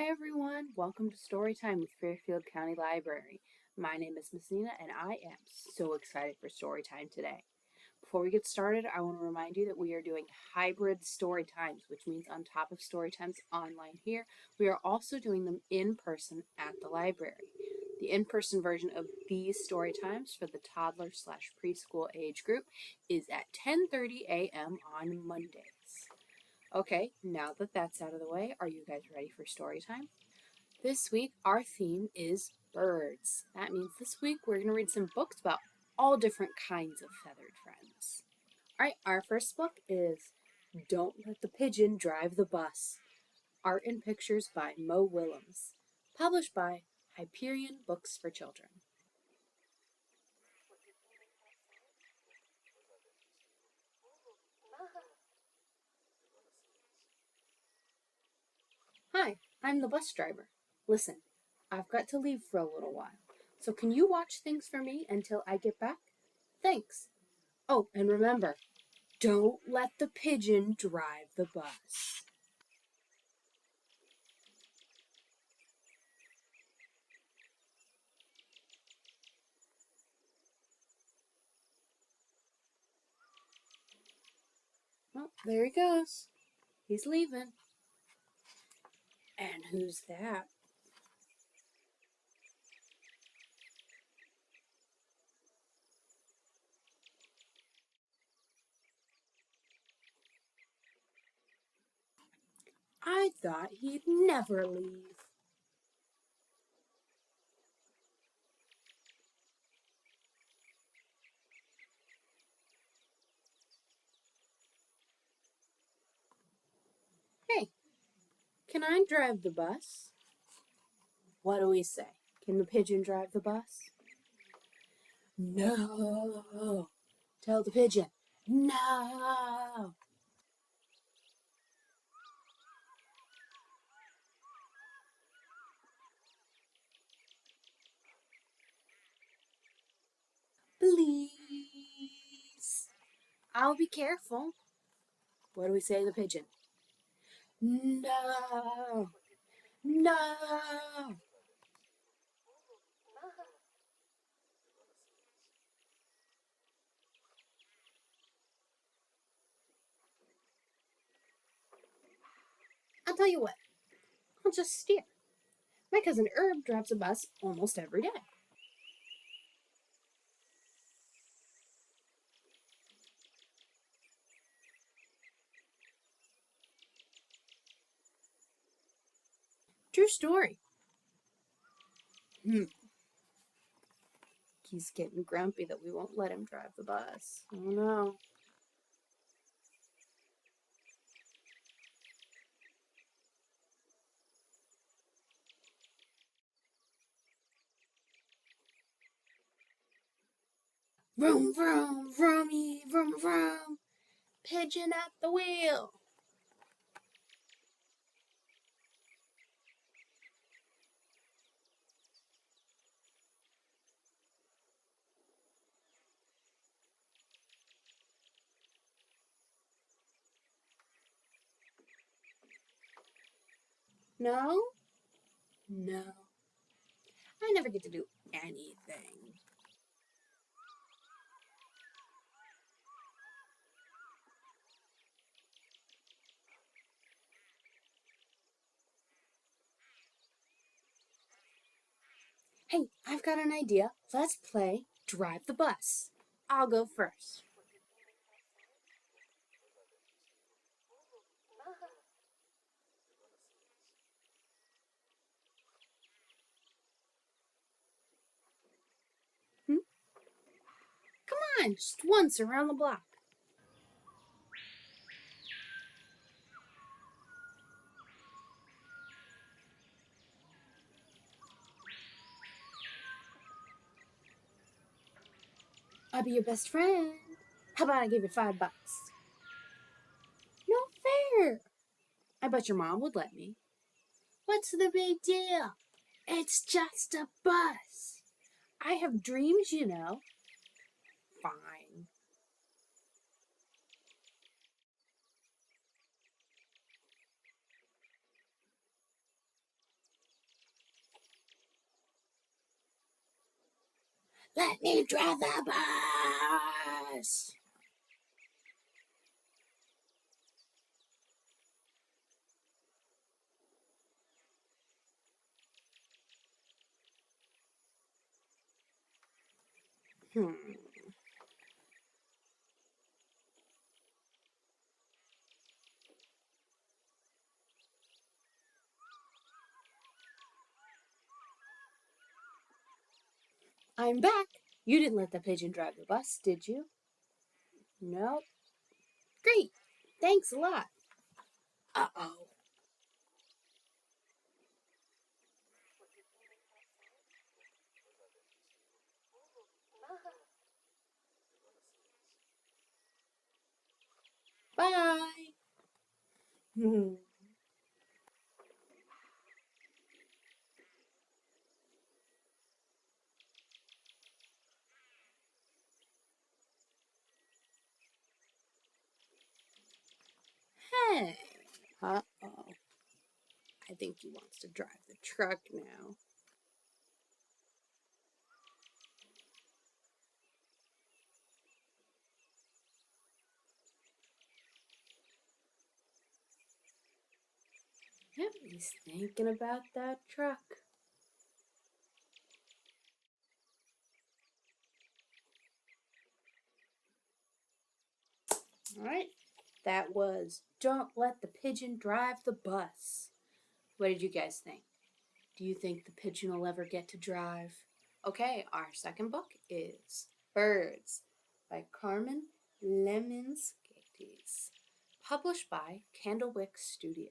Hi everyone, welcome to Storytime with Fairfield County Library. My name is Miss Nina and I am so excited for Storytime today. Before we get started, I want to remind you that we are doing hybrid Storytimes, which means on top of Storytimes online here, we are also doing them in person at the library. The in-person version of these Storytimes for the toddler / preschool age group is at 10:30 a.m. on Mondays. Okay, now that that's out of the way, are you guys ready for story time? This week, our theme is birds. That means this week we're going to read some books about all different kinds of feathered friends. All right, our first book is Don't Let the Pigeon Drive the Bus. Art and Pictures by Mo Willems. Published by Hyperion Books for Children. Hi, I'm the bus driver. Listen, I've got to leave for a little while, so can you watch things for me until I get back? Thanks. Oh, and remember, don't let the pigeon drive the bus. Well, there he goes. He's leaving. And who's that? I thought he'd never leave. Hey, can I drive the bus? What do we say? Can the pigeon drive the bus? No. Tell the pigeon. No. Please. I'll be careful. What do we say to the pigeon? No. No. I'll tell you what. I'll just steer. My cousin Herb drives a bus almost every day. True story. He's getting grumpy that we won't let him drive the bus. Oh no. Vroom, vroom, vroomy, vroom, vroom. Pigeon at the wheel. No? No. I never get to do anything. Hey, I've got an idea. Let's play Drive the Bus. I'll go first. Hmm? Come on, just once around the block. I'll be your best friend. How about I give you $5? No fair. I bet your mom would let me. What's the big deal? It's just a bus. I have dreams, you know. Fine. Let me drive the bus! I'm back. You didn't let the pigeon drive the bus, did you? No. Great. Thanks a lot. Uh-oh. Bye. Hey. Uh-oh. I think he wants to drive the truck now. Yep, he's thinking about that truck. All right. That was Don't Let the Pigeon Drive the Bus. What did you guys think? Do you think the pigeon will ever get to drive? Okay, our second book is Birds by Carmen Lemniscates, published by Candlewick Studio.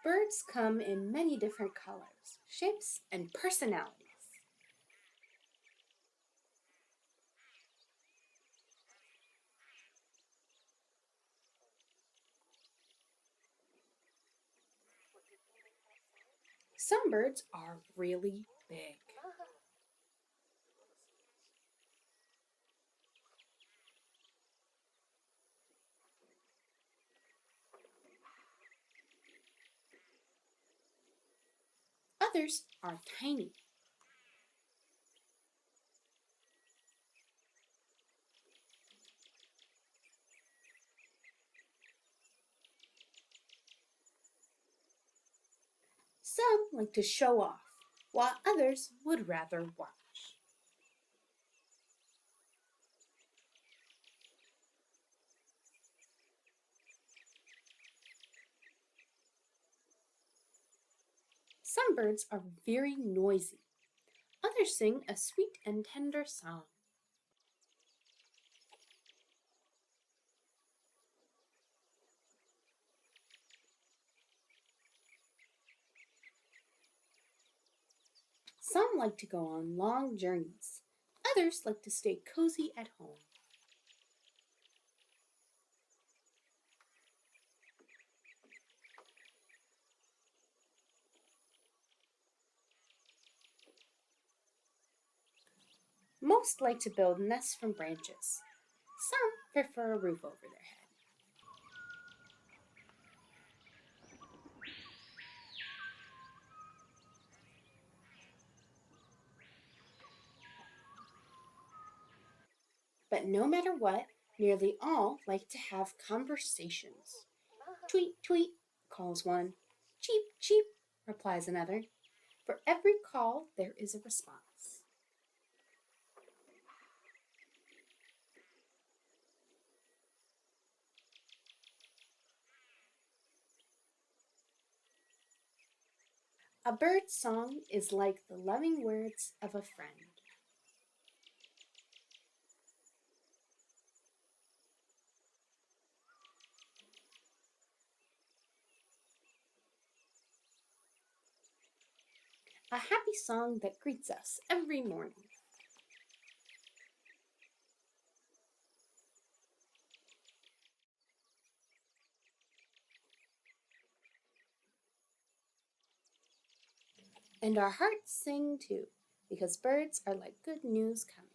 Birds come in many different colors, shapes, and personalities. Some birds are really big. Others are tiny. Some like to show off, while others would rather watch. Some birds are very noisy. Others sing a sweet and tender song. Some like to go on long journeys. Others like to stay cozy at home. Most like to build nests from branches. Some prefer a roof over their head. But no matter what, nearly all like to have conversations. Tweet, tweet, calls one. Cheep, cheep, replies another. For every call, there is a response. A bird's song is like the loving words of a friend. A happy song that greets us every morning. And our hearts sing too, because birds are like good news coming.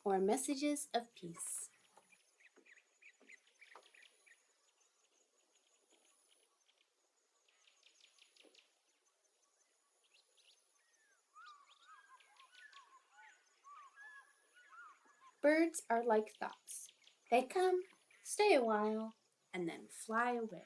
or messages of peace. Birds are like thoughts. They come, stay a while, and then fly away.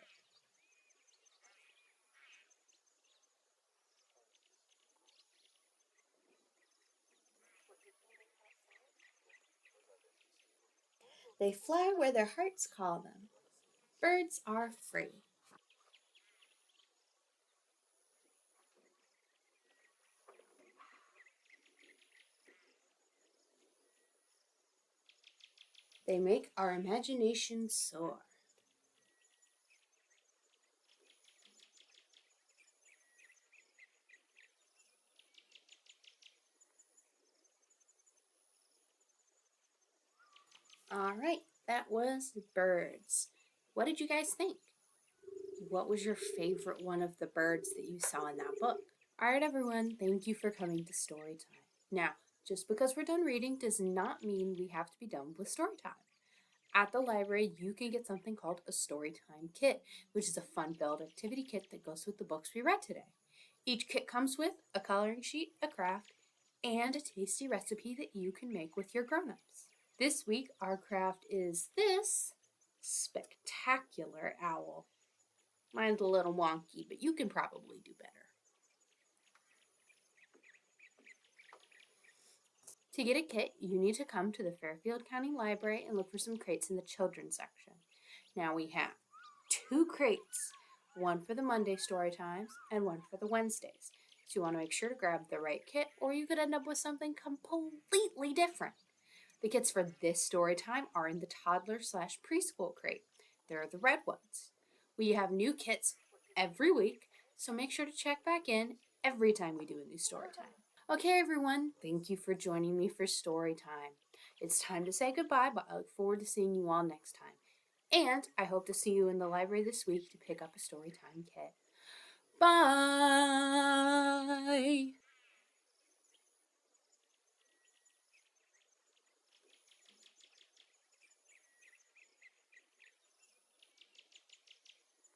They fly where their hearts call them. Birds are free. They make our imagination soar. All right, that was birds. What did you guys think? What was your favorite one of the birds that you saw in that book? All right, everyone, thank you for coming to Storytime. Now, just because we're done reading does not mean we have to be done with Storytime. At the library, you can get something called a Storytime kit, which is a fun-filled activity kit that goes with the books we read today. Each kit comes with a coloring sheet, a craft, and a tasty recipe that you can make with your grown-ups. This week, our craft is this spectacular owl. Mine's a little wonky, but you can probably do better. To get a kit, you need to come to the Fairfield County Library and look for some crates in the children's section. Now we have 2 crates, one for the Monday story times and one for the Wednesdays. So you want to make sure to grab the right kit or you could end up with something completely different. The kits for this story time are in the Toddler/Preschool crate. They're the red ones. We have new kits every week, so make sure to check back in every time we do a new story time. Okay, everyone, thank you for joining me for story time. It's time to say goodbye, but I look forward to seeing you all next time. And I hope to see you in the library this week to pick up a story time kit. Bye!